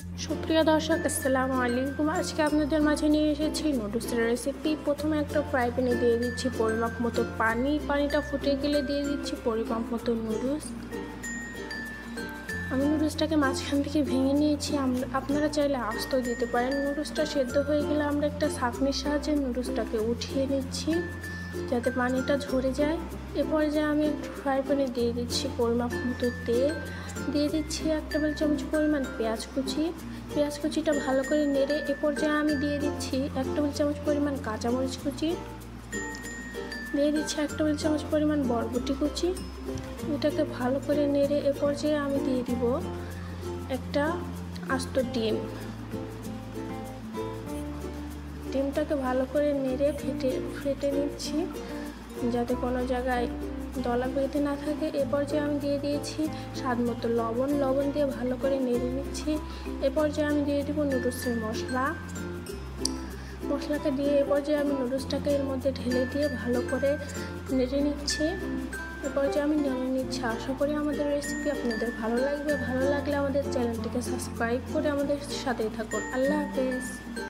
সুপ্রিয় দর্শক, আসসালামু আলাইকুম। আজকে আপনাদের মাঝে নিয়ে এসেছি নুডলসের রেসিপি। প্রথমে একটা ফ্রাই প্যানে দিয়ে দিচ্ছি পরিমাপ মতো পানি। পানিটা ফুটে গেলে দিয়ে দিচ্ছি পরিমাপ মতো নুডলস। আমি নুডলসটাকে মাঝখান থেকে ভেঙে নিয়েছি। আপনারা চাইলে আস্ত দিতে পারেন। নুডলসটা সেদ্ধ হয়ে গেলে আমরা একটা ছাঁকনির সাহায্যে নুডলসটাকে উঠিয়ে নিচ্ছি যাতে পানিটা ঝরে যায়। এ পর্যায়ে আমি ফ্রাই প্যানে দিয়ে দিচ্ছি পরিমাপ মতো তেল, দিয়ে দিচ্ছি 1 টেবিল চামচ পরিমাণ পেঁয়াজ কুচি। পেঁয়াজ কুচিটা ভালো করে নেড়ে এ পর্যায়ে আমি দিয়ে দিচ্ছি 1 টেবিল চামচ পরিমাণ কাঁচামরিচ কুচি, দিয়ে দিচ্ছি 1 টেবিল চামচ পরিমাণ বরবটি কুচি। এটাকে ভালো করে নেড়ে এ পর্যায়ে আমি দিয়ে দিব একটা আস্ত ডিম। ডিমটাকে ভালো করে নেড়ে ফেটে নিচ্ছি যাতে কোনো জায়গায় দলা বেঁধে না থাকে। এ পর্যায়ে আমি দিয়ে দিয়েছি স্বাদ মতো লবণ দিয়ে ভালো করে নেড়ে নিচ্ছি। এ পর্যায়ে আমি দিয়ে দেবো নুডলসের মশলাকে দিয়ে এ পর্যায়ে আমি নুডলসটাকে এর মধ্যে ঢেলে দিয়ে ভালো করে নেড়ে নিচ্ছি। এ পর্যায়ে আমি নেড়ে নিচ্ছি। আশা করি আমাদের রেসিপি আপনাদের ভালো লাগবে। ভালো লাগলে আমাদের চ্যানেলটিকে সাবস্ক্রাইব করে আমাদের সাথেই থাকুন। আল্লাহ হাফেজ।